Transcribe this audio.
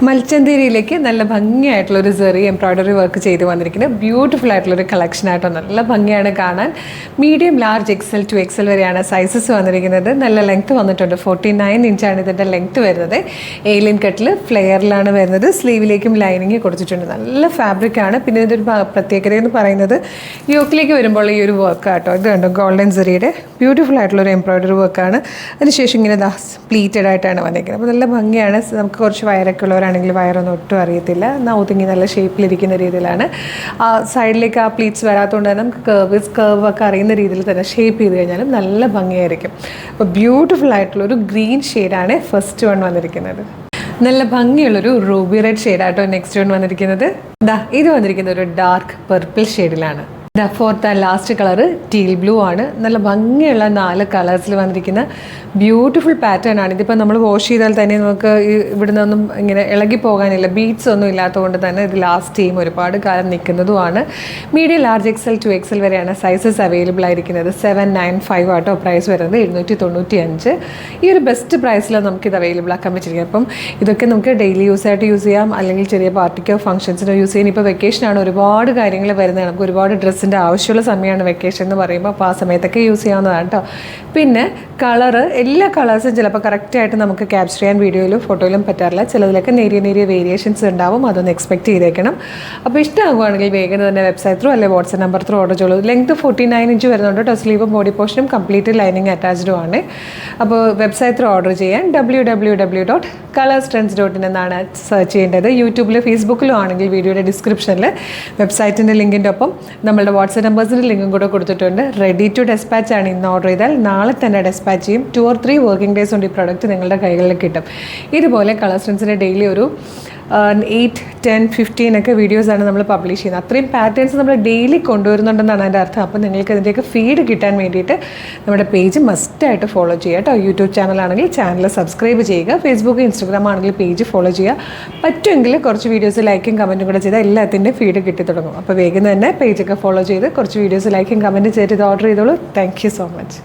മൽച്ചന്തേരിയിലേക്ക് നല്ല ഭംഗിയായിട്ടുള്ളൊരു സെറി embroidery work ചെയ്ത് വന്നിരിക്കുന്നത് ബ്യൂട്ടിഫുൾ ആയിട്ടുള്ളൊരു കളക്ഷൻ ആയിട്ടോ. നല്ല ഭംഗിയാണ് കാണാൻ. Medium, large, XL to XL വരെയാണ് സൈസസ് വന്നിരിക്കുന്നത്. നല്ല ലെങ്ത്ത് വന്നിട്ടുണ്ട്. 49 ഇഞ്ചാണ് ഇതിൻ്റെ ലെങ്ത്ത് വരുന്നത്. ഏലിയൻ കട്ടിൽ ഫ്ലെയറിലാണ് വരുന്നത്. സ്ലീവിലേക്കും ലൈനിങ് കൊടുത്തിട്ടുണ്ട്. നല്ല ഫാബ്രിക്കാണ്. പിന്നെ ഇതിൻ്റെ ഒരു പ്രത്യേകത എന്ന് പറയുന്നത് യോക്കിലേക്ക് വരുമ്പോൾ ഈ ഒരു വർക്ക് ആട്ടോ. ഇത് കണ്ടോ, ഗോൾഡൻ സെറിയുടെ ബ്യൂട്ടിഫുൾ ആയിട്ടുള്ളൊരു എംബ്രോയ്ഡറി വർക്കാണ്. അതിനുശേഷം ഇങ്ങനെ പ്ലീറ്റഡ് ആയിട്ടാണ് വന്നിരിക്കുന്നത്. അപ്പോൾ നല്ല ഭംഗിയാണ്. നമുക്ക് കുറച്ച് വയറൊക്കെ ഉള്ളവരാണെങ്കിൽ വയറൊന്നും ഒട്ടും അറിയത്തില്ല. ഒതുങ്ങി നല്ല ഷേപ്പിലിരിക്കുന്ന രീതിയിലാണ്. ആ സൈഡിലേക്ക് ആ പ്ലീറ്റ്സ് വരാത്തതുകൊണ്ട് തന്നെ നമുക്ക് കർവ് ഒക്കെ അറിയുന്ന രീതിയിൽ തന്നെ ഷേപ്പ് ചെയ്ത് കഴിഞ്ഞാലും നല്ല ഭംഗിയായിരിക്കും. അപ്പോൾ ബ്യൂട്ടിഫുൾ ആയിട്ടുള്ളൊരു ഗ്രീൻ ഷെയ്ഡാണ് ഫസ്റ്റ് വൺ വന്നിരിക്കുന്നത്. നല്ല ഭംഗിയുള്ളൊരു റൂബി റെഡ് ഷെയ്ഡായിട്ടോ നെക്സ്റ്റ് വൺ വന്നിരിക്കുന്നത്. ഇത് വന്നിരിക്കുന്നത് ഒരു ഡാർക്ക് പർപ്പിൾ ഷെയ്ഡിലാണ്. Fourth and last colour teal blue ആണ്. നല്ല ഭംഗിയുള്ള 4 കളേഴ്സിൽ വന്നിരിക്കുന്ന ബ്യൂട്ടിഫുൾ പാറ്റേൺ ആണ്. ഇതിപ്പോൾ നമ്മൾ വാഷ് ചെയ്താൽ തന്നെ നമുക്ക് ഇവിടെ നിന്നൊന്നും ഇങ്ങനെ ഇളകി പോകാനില്ല. ബീഡ്സ് ഒന്നും ഇല്ലാത്തതുകൊണ്ട് തന്നെ ഇത് ലാസ്റ്റ് ചെയ്യും, ഒരുപാട് കാലം നിൽക്കുന്നതുമാണ്. Medium, large, XL to XL വരെയാണ് സൈസസ് അവൈലബിൾ ആയിരിക്കുന്നത്. 795 ആട്ടോ പ്രൈസ് വരുന്നത്. 795. ഈ ഒരു ബെസ്റ്റ് പ്രൈസിലാണ് നമുക്കിത് അവൈലബിൾ ആക്കാൻ പറ്റിയിരിക്കുന്നത്. അപ്പം ഇതൊക്കെ നമുക്ക് ഡെയിലി യൂസായിട്ട് യൂസ് ചെയ്യാം, അല്ലെങ്കിൽ ചെറിയ പാർട്ടിക്കോ ഫംഗ്ഷൻസിനോ യൂസ് ചെയ്യാൻ. ഇപ്പോൾ വെക്കേഷനാണ്, ഒരുപാട് കാര്യങ്ങൾ വരുന്നത്. നമുക്ക് ഒരുപാട് ഡ്രസ്സിൻ്റെ ആവശ്യമുള്ള സമയമാണ് വെക്കേഷൻ എന്ന് പറയുമ്പോൾ. അപ്പോൾ ആ സമയത്തൊക്കെ യൂസ് ചെയ്യാവുന്നതാണ് കേട്ടോ. പിന്നെ കളറ്, എല്ലാ കളേഴ്സും ചിലപ്പോൾ കറക്റ്റായിട്ട് നമുക്ക് ക്യാപ്ചർ ചെയ്യാൻ വീഡിയോയിലും ഫോട്ടോയിലും പറ്റാറില്ല. ചിലതിലൊക്കെ നേരിയ വേരിയേഷൻസ് ഉണ്ടാവും. അതൊന്ന് എക്സ്പെക്ട് ചെയ്തേക്കണം. അപ്പോൾ ഇഷ്ടമാകുവാണെങ്കിൽ വേഗം തന്നെ വെബ്സൈറ്റ് ത്രൂ അല്ലെങ്കിൽ വാട്സ്ആപ്പ് നമ്പർ ത്രൂ ഓർഡർ ചെയ്തു. ലെങ്ത് 49 ഇഞ്ച് വരുന്നുണ്ട് കേട്ടോ. സ്ലീവും ബോഡി പോർഷനും കംപ്ലീറ്റ് ലൈനിങ് അറ്റാച്ച്ഡും ആണ്. അപ്പോൾ വെബ്സൈറ്റ് ത്രൂ ഓർഡർ ചെയ്യാൻ www.colorstrends.in എന്നാണ് സെർച്ച് ചെയ്യേണ്ടത്. യൂട്യൂബിലും ഫേസ്ബുക്കിലും ആണെങ്കിൽ വീഡിയോയുടെ ഡിസ്ക്രിപ്ഷനിൽ വെബ്സൈറ്റിൻ്റെ ലിങ്കിൻ്റെ ഒപ്പം നമ്മളുടെ വാട്സ്ആപ്പ് നമ്പേഴ്സിൻ്റെ ലിങ്കും കൂടെ കൊടുത്തിട്ടുണ്ട്. റെഡി ടു ഡെസ്പാച്ച് ആണ്. ഇന്ന് ഓർഡർ ചെയ്താൽ നാളെ തന്നെ ഡെസ്പാച്ച് ചെയ്യും. 2 or 3 വർക്കിംഗ് ഡേയ്സ് കൊണ്ട് ഈ പ്രോഡക്റ്റ് നിങ്ങളുടെ കൈകളിൽ കിട്ടും. ഇതുപോലെ കളർ സ്ട്രെൻസിൻ്റെ ഡെയിലി ഒരു 8, 10, 15 ഒക്കെ വീഡിയോസാണ് നമ്മൾ പബ്ലിഷ് ചെയ്യുന്നത്. അത്രയും പാറ്റേൺസ് നമ്മൾ ഡെയിലി കൊണ്ടുവരുന്നുണ്ടെന്നാണ് അതിൻ്റെ അർത്ഥം. അപ്പോൾ നിങ്ങൾക്ക് ഇതിൻ്റെയൊക്കെ ഫീഡ് കിട്ടാൻ വേണ്ടിയിട്ട് നമ്മുടെ പേജ് മസ്റ്റായിട്ട് ഫോളോ ചെയ്യുക കേട്ടോ. യൂട്യൂബ് ചാനലാണെങ്കിൽ ചാനൽ സബ്സ്ക്രൈബ് ചെയ്യുക. ഫേസ്ബുക്ക്, ഇൻസ്റ്റാഗ്രാം ആണെങ്കിൽ പേജ് ഫോളോ ചെയ്യുക. പറ്റുമെങ്കിൽ കുറച്ച് വീഡിയോസ് ലൈക്കും കമൻറ്റും കൂടെ ചെയ്താൽ എല്ലാത്തിൻ്റെയും ഫീഡ് കിട്ടി തുടങ്ങും. അപ്പോൾ വേഗം തന്നെ പേജൊക്കെ ഫോളോ ചെയ്ത് കുറച്ച് വീഡിയോസ് ലൈക്കും കമൻറ്റും ചെയ്ത് ഇത് ഓർഡർ ചെയ്തോളൂ. Thank you so much.